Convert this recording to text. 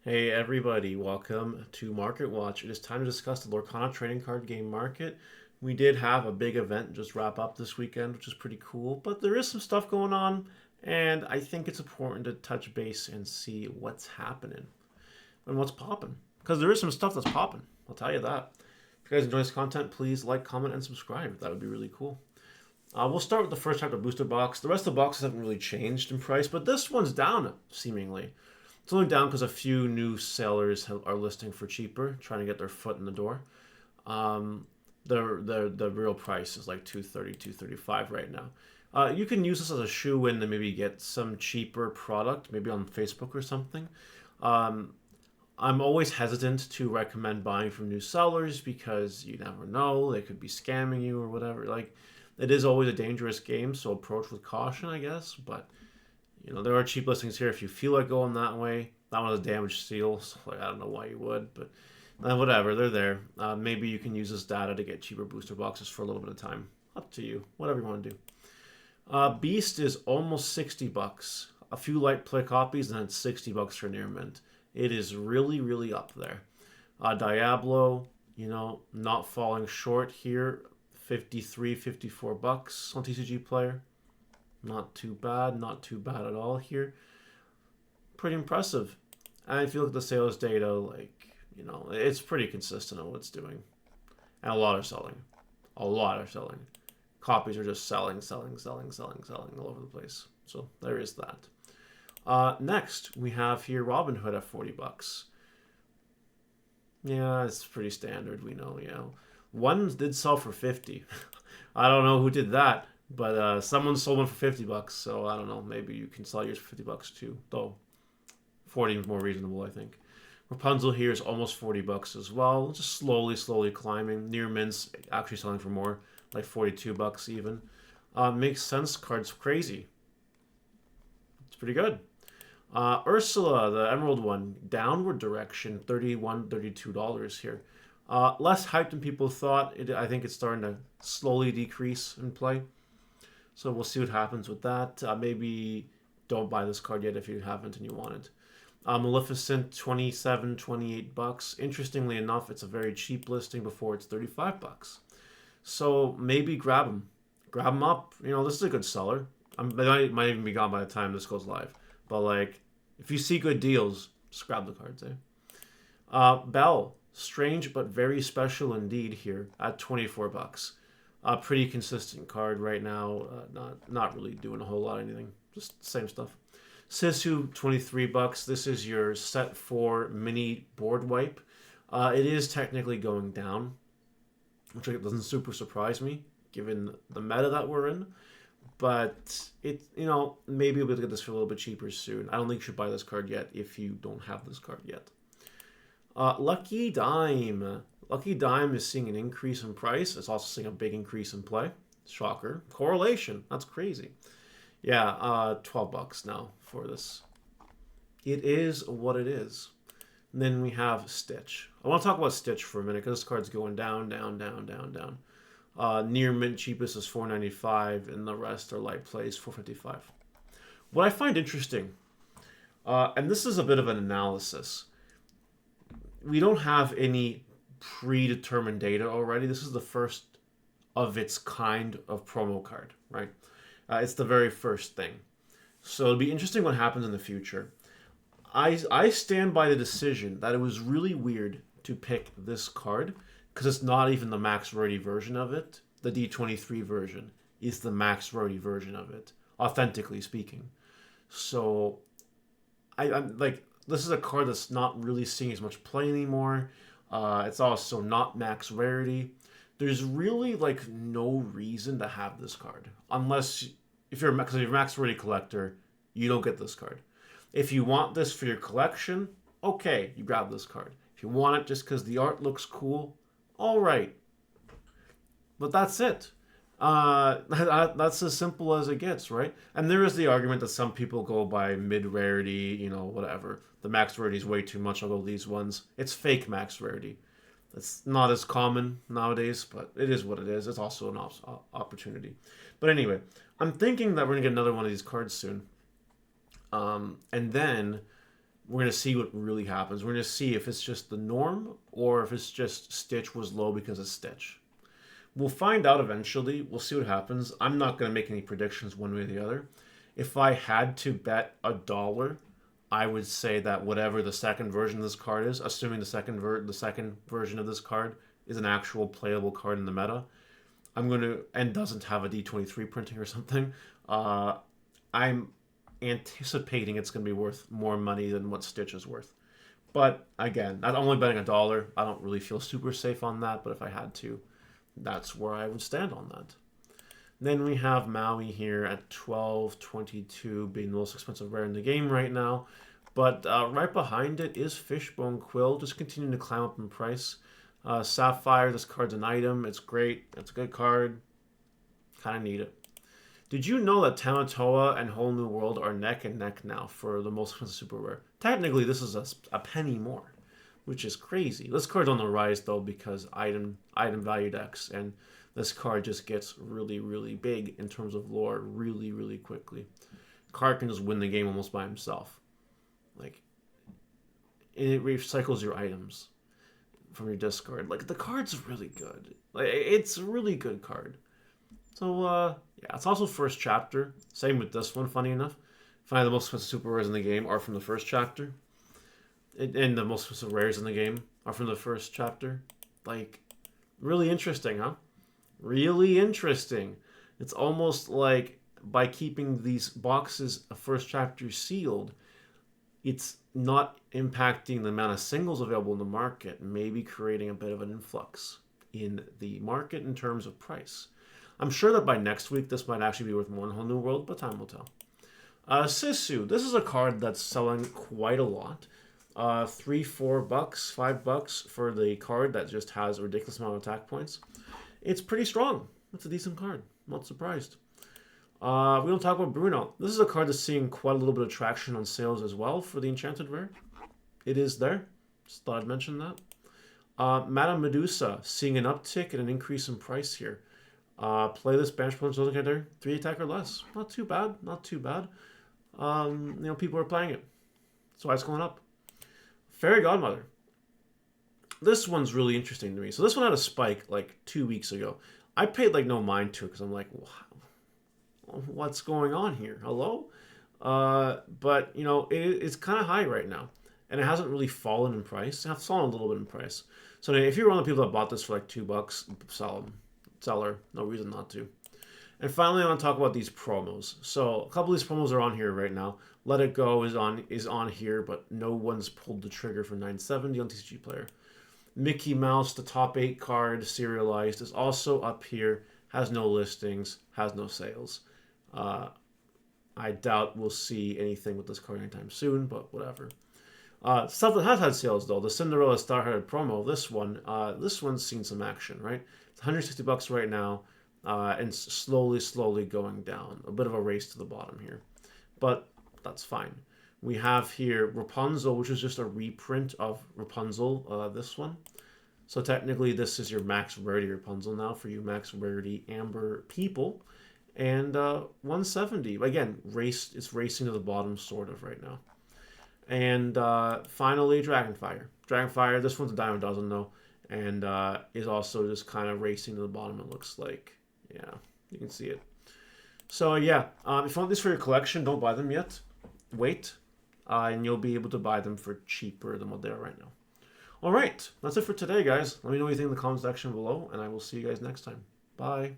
Hey everybody, welcome to Market Watch. It is time to discuss the Lorcana trading card game market. We did have a big event just wrap up this weekend, which is pretty cool, but there is some stuff going on, and I think it's important to touch base and see what's happening and what's popping. Because there is some stuff that's popping, I'll tell you that. If you guys enjoy this content, please like, comment, and subscribe. That would be really cool. We'll start with the first type of booster box. The rest of the boxes haven't really changed in price, but this one's down, seemingly. It's only down because a few new sellers are listing for cheaper, trying to get their foot in the door. Um, the real price is like 230, 235 right now. You can use this as a shoe-in to maybe get some cheaper product, maybe on Facebook or something. Um, I'm always hesitant to recommend buying from new sellers because you never know, they could be scamming you or whatever. Like, it is always a dangerous game, so approach with caution, I guess. But there are cheap listings here if you feel like going that way. That one has damaged seals. Like, I don't know why you would, but whatever, they're there. Maybe you can use this data to get cheaper booster boxes for a little bit of time. Up to you. Whatever you want to do. Beast is almost $60. A few light play copies, and then it's $60 for near mint. It is really, really up there. Diablo, not falling short here. 53, $54 on TCG Player. Not too bad, not too bad at all here. Pretty impressive. And if you look at the sales data, it's pretty consistent on what it's doing. And a lot are selling. A lot are selling. Copies are just selling, selling, selling, selling, selling all over the place. So there is that. Next, we have here Robinhood at $40. Yeah, it's pretty standard, we know, One did sell for 50. I don't know who did that. But someone sold one for $50, so I don't know. Maybe you can sell yours for $50 too. Though 40 is more reasonable, I think. Rapunzel here is almost $40 as well. Just slowly, slowly climbing. Near Mint's actually selling for more, like $42 even. Makes sense. Card's crazy. It's pretty good. Ursula, the Emerald one, downward direction, $31, $32 here. Less hyped than people thought. I think it's starting to slowly decrease in play. So we'll see what happens with that. Maybe don't buy this card yet if you haven't and you want it. Maleficent, $27, $28. Interestingly enough, it's a very cheap listing before it's $35. So maybe grab them. Grab them up. This is a good seller. They might even be gone by the time this goes live. But if you see good deals, just grab the cards, Belle, strange but very special indeed here at $24. A pretty consistent card right now. Not really doing a whole lot of anything. Just the same stuff. Sisu, $23. This is your set 4 mini board wipe. It is technically going down, which doesn't super surprise me given the meta that we're in. But maybe we'll be able to get this for a little bit cheaper soon. I don't think you should buy this card yet if you don't have this card yet. Lucky Dime. Lucky Dime is seeing an increase in price. It's also seeing a big increase in play. Shocker. Correlation. That's crazy. Yeah, $12 now for this. It is what it is. And then we have Stitch. I want to talk about Stitch for a minute because this card's going down, down, down, down, down. Near mint cheapest is $4.95, and the rest are light plays, $4.55. What I find interesting, and this is a bit of an analysis, we don't have any predetermined data already. This is the first of its kind of promo card, right? It's the very first thing. So it'll be interesting what happens in the future. I stand by the decision that it was really weird to pick this card because it's not even the max rarity version of it. The D23 version is the max rarity version of it, authentically speaking. So I'm like, this is a card that's not really seeing as much play anymore. It's also not max rarity. There's really no reason to have this card unless if you're a max rarity collector, you don't get this card. If you want this for your collection, okay, you grab this card. If you want it just because the art looks cool, all right. But that's it. That's as simple as it gets, right? And there is the argument that some people go by mid-rarity, whatever. The max rarity is way too much, although these ones, it's fake max rarity. It's not as common nowadays, but it is what it is. It's also an opportunity. But anyway, I'm thinking that we're going to get another one of these cards soon. And then we're going to see what really happens. We're going to see if it's just the norm or if it's just Stitch was low because of Stitch. We'll find out eventually. We'll see what happens. I'm not going to make any predictions one way or the other. If I had to bet $1, I would say that whatever the second version of this card is, assuming the second version of this card is an actual playable card in the meta, and doesn't have a D23 printing or something, I'm anticipating it's going to be worth more money than what Stitch is worth. But again, I'm only betting $1. I don't really feel super safe on that, but if I had to, that's where I would stand on that. Then we have Maui here at $12.22, being the most expensive rare in the game right now. But right behind it is Fishbone Quill, just continuing to climb up in price. Sapphire, this card's an item. It's great. It's a good card. Kind of need it. Did you know that Tamatoa and Whole New World are neck and neck now for the most expensive super rare? Technically, this is a penny more, which is crazy. This card's on the rise, though, because item value decks, and this card just gets really, really big in terms of lore really, really quickly. Card can just win the game almost by himself. Like, it recycles your items from your discard. Like, the card's really good. Like, it's a really good card. So, yeah, it's also first chapter. Same with this one, funny enough. Find the most expensive super rares in the game are from the first chapter. And the most expensive rares in the game are from the first chapter. Like, really interesting, huh? Really interesting. It's almost like by keeping these boxes of first chapter sealed, it's not impacting the amount of singles available in the market, maybe creating a bit of an influx in the market in terms of price. I'm sure that by next week, this might actually be worth more than Whole New World, but time will tell. Sisu, this is a card that's selling quite a lot. $3, $4, $5 for the card that just has a ridiculous amount of attack points. It's pretty strong. It's a decent card. I'm not surprised. We don't talk about Bruno. This is a card that's seeing quite a little bit of traction on sales as well for the Enchanted Rare. It is there. Just thought I'd mention that. Madame Medusa, seeing an uptick and an increase in price here. Play this Banish Punch doesn't get there. 3 attack or less. Not too bad. Not too bad. People are playing it. That's why it's going up. Fairy Godmother. This one's really interesting to me. So this one had a spike like 2 weeks ago. I paid like no mind to it because I'm like, wow, what's going on here? Hello? But it's kind of high right now, and it hasn't really fallen in price. It's fallen a little bit in price. So if you're one of the people that bought this for like $2, sell them. Seller, no reason not to. And finally, I want to talk about these promos. So a couple of these promos are on here right now. Let It Go is on here, but no one's pulled the trigger for $9.70 on TCG Player. Mickey Mouse, the top 8 card, serialized, is also up here. Has no listings, has no sales. I doubt we'll see anything with this card anytime soon, but whatever. Stuff that has had sales, though. The Cinderella Starhearted promo, this one's seen some action, right? It's $160 right now, and slowly going down. A bit of a race to the bottom here. But that's fine. We have here Rapunzel, which is just a reprint of Rapunzel, this one. So technically, this is your max rarity Rapunzel now for you max rarity Amber people. And 170. Again, it's racing to the bottom sort of right now. And finally, Dragonfire. Dragonfire, this one's a dime a dozen though. And is also just kind of racing to the bottom, it looks like. Yeah, you can see it. So yeah, if you want these for your collection, don't buy them yet. Wait, and you'll be able to buy them for cheaper than what they are right now. All right, that's it for today, guys. Let me know what you think in the comment section below, and I will see you guys next time. Bye.